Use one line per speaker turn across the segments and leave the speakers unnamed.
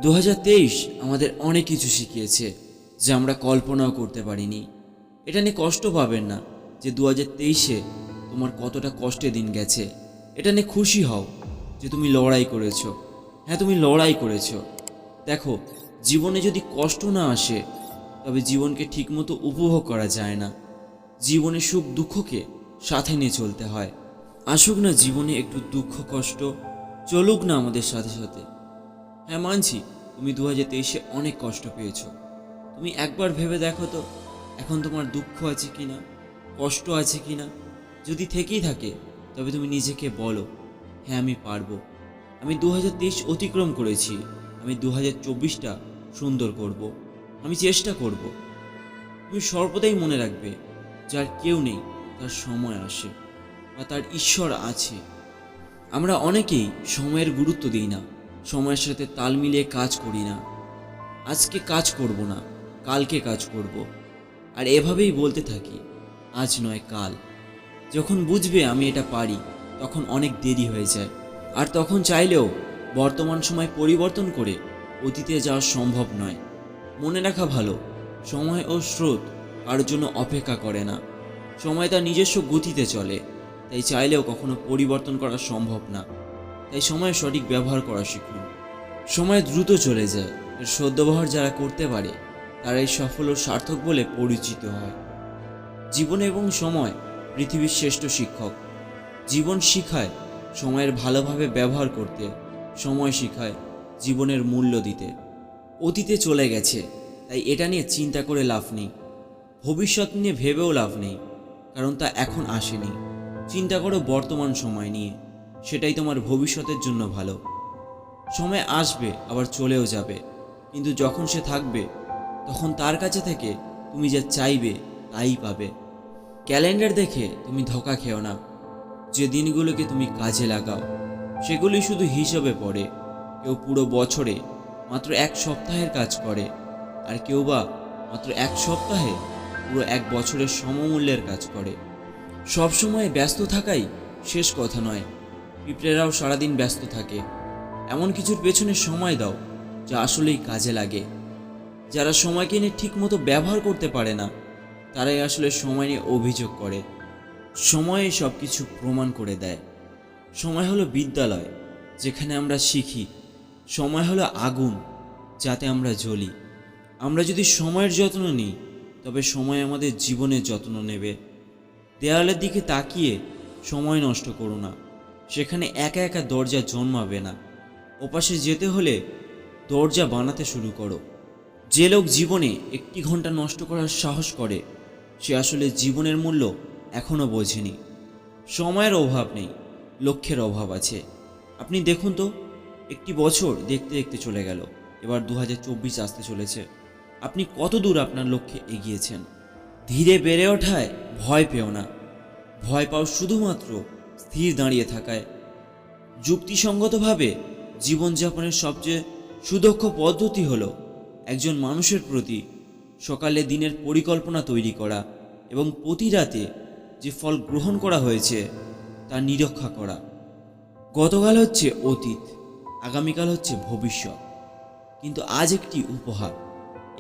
2023 আমাদের অনেক কিছু শিখিয়েছে যা আমরা কল্পনাও করতে পারিনি। এটা নিয়ে কষ্ট পাবেন না যে 2023-এ তোমার কতটা কষ্টের দিন গেছে। এটা নিয়ে খুশি হও যে তুমি লড়াই করেছো। হ্যাঁ, তুমি লড়াই করেছো। দেখো, জীবনে যদি কষ্ট না আসে তবে জীবনকে ঠিকমতো উপভোগ করা যায় না। জীবনে সুখ দুঃখকে সাথে নিয়ে চলতে হয়। আসুক না জীবনে একটু দুঃখ কষ্ট, চলুক না আমাদের সাথে সাথে। হ্যাঁ, মানছি তুমি 2023-এ অনেক কষ্ট পেয়েছো। তুমি একবার ভেবে দেখো তো, এখন তোমার দুঃখ আছে কিনা, কষ্ট আছে কিনা। যদি থেকেই থাকে তবে তুমি নিজেকে বলো, হ্যাঁ আমি পারবো। আমি 2023 অতিক্রম করেছি, আমি 2024টা সুন্দর করব। আমি চেষ্টা করব। তুমি সর্বদাই মনে রাখবে, যার কেউ নেই তার সময় আসে বা তার ঈশ্বর আছে। আমরা অনেকেই সময়ের গুরুত্ব দিই না, সময়ের সাথে তাল মিলিয়ে কাজ করি না। আজকে কাজ করব না, কালকে কাজ করব, আর এভাবেই বলতে থাকি, আজ নয় কাল। যখন বুঝবে আমি এটা পারি, তখন অনেক দেরি হয়ে যায়। আর তখন চাইলেও বর্তমান সময় পরিবর্তন করে অতীতে যাওয়া সম্ভব নয়। মনে রাখা ভালো, সময় ও স্রোত কারোর জন্য অপেক্ষা করে না। সময় তার নিজস্ব গতিতে চলে, তাই চাইলেও কখনো পরিবর্তন করা সম্ভব না। তাই সময়ের সঠিক ব্যবহার করা শিখুন। সময় দ্রুত চলে যায়, এর সদ্ব্যবহার যারা করতে পারে তারাই সফল ও সার্থক বলে পরিচিত হয়। জীবন এবং সময় পৃথিবীর শ্রেষ্ঠ শিক্ষক। জীবন শিখায় সময়ের ভালোভাবে ব্যবহার করতে, সময় শিখায় জীবনের মূল্য দিতে। অতীতে চলে গেছে, তাই এটা নিয়ে চিন্তা করে লাভ নেই। ভবিষ্যৎ নিয়ে ভেবেও লাভ নেই, কারণ তা এখন আসেনি। চিন্তা করো বর্তমান সময় নিয়ে, সেটাই তোমার ভবিষ্যতের জন্য ভালো। সময় আসবে আবার চলেও যাবে, কিন্তু যখন সে থাকবে তখন তার কাছে থেকে তুমি যা চাইবে তাই পাবে। ক্যালেন্ডার দেখে তুমি ধোঁকা খেও না। যে দিনগুলোকে তুমি কাজে লাগাও সেগুলি শুধু হিসেবে পড়ে। কেউ পুরো বছরে মাত্র এক সপ্তাহের কাজ করে, আর কেউ বা মাত্র এক সপ্তাহে পুরো এক বছরের সমমূল্যের কাজ করে। সবসময় ব্যস্ত থাকাই শেষ কথা নয়। পিঁপড়েরাও সারাদিন ব্যস্ত থাকে। এমন কিছুর পেছনে সময় দাও যা আসলেই কাজে লাগে। যারা সময়কে নিয়ে ঠিকমতো ব্যবহার করতে পারে না, তারাই আসলে সময় নিয়ে অভিযোগ করে। সময়ে সব কিছু প্রমাণ করে দেয়। সময় হলো বিদ্যালয়, যেখানে আমরা শিখি। সময় হলো আগুন, যাতে আমরা জ্বলি। আমরা যদি সময়ের যত্ন নিই, তবে সময় আমাদের জীবনের যত্ন নেবে। দেয়ালের দিকে তাকিয়ে সময় নষ্ট করো না, সেখানে একা একা দরজা জন্মাবে না। ওপাশে যেতে হলে দরজা বানাতে শুরু করো। যে লোক জীবনে 1 ঘন্টা নষ্ট করার সাহস করে, সে আসলে জীবনের মূল্য এখনও বোঝেনি। সময়ের অভাব নেই, লক্ষ্যের অভাব আছে। আপনি দেখুন তো, একটি বছর দেখতে দেখতে চলে গেল, এবার 2024 আসতে চলেছে। আপনি কত দূর আপনার লক্ষ্যে এগিয়েছেন? ধীরে বেড়ে ওঠায় ভয় পেও না। ভয় পাও শুধুমাত্র স্থির দাঁড়িয়ে থাকায়। যুক্তিসঙ্গতভাবে জীবনযাপনের সবচেয়ে সুদক্ষ পদ্ধতি হলো একজন মানুষের প্রতি সকালে দিনের পরিকল্পনা তৈরি করা এবং প্রতি রাতে যে ফল গ্রহণ করা হয়েছে তা নিরীক্ষা করা। গতকাল হচ্ছে অতীত, আগামীকাল হচ্ছে ভবিষ্যৎ, কিন্তু আজ একটি উপহার।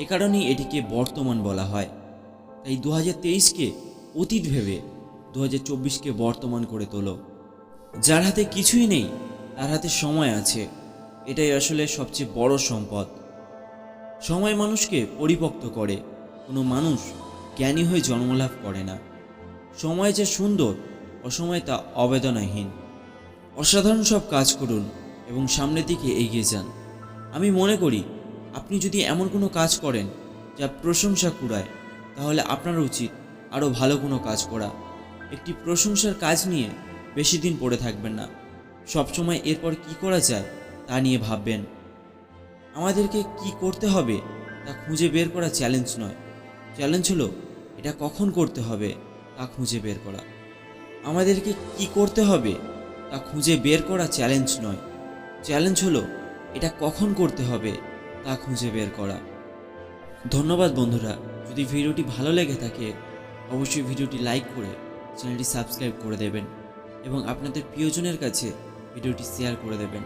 এ কারণেই এটিকে বর্তমান বলা হয়। তাই 2023-কে অতীত ভেবে 2024-কে বর্তমান করে তোলো। যার হাতে কিছুই নেই তার হাতে সময় আছে, এটাই আসলে সবচেয়ে বড় সম্পদ। সময় মানুষকে পরিপক্ত করে, কোনো মানুষ জ্ঞানী হয়ে জন্মলাভ করে না। সময় যে সুন্দর, অসময় তা অবেদনাহীন। অসাধারণ সব কাজ করুন এবং সামনের দিকে এগিয়ে যান। আমি মনে করি আপনি যদি এমন কোনো কাজ করেন যা প্রশংসা কুড়ায়, তাহলে আপনার উচিত আরও ভালো কোনো কাজ করা। একটি প্রশংসার কাজ নিয়ে বেশি দিন পড়ে থাকবেন না। সবসময় এরপর কি করা যায় তা নিয়ে ভাববেন। আমাদেরকে কি করতে হবে তা খুঁজে বের করা চ্যালেঞ্জ নয়, চ্যালেঞ্জ হলো এটা কখন করতে হবে তা খুঁজে বের করা। আমাদেরকে কি করতে হবে তা খুঁজে বের করা চ্যালেঞ্জ নয়, চ্যালেঞ্জ হলো এটা কখন করতে হবে তা খুঁজে বের করা। ধন্যবাদ বন্ধুরা। যদি ভিডিওটি ভালো লেগে থাকে অবশ্যই ভিডিওটি লাইক করে চ্যানেলটি সাবস্ক্রাইব করে দেবেন এবং আপনাদের প্রিয়জনের কাছে ভিডিওটি শেয়ার করে দেবেন।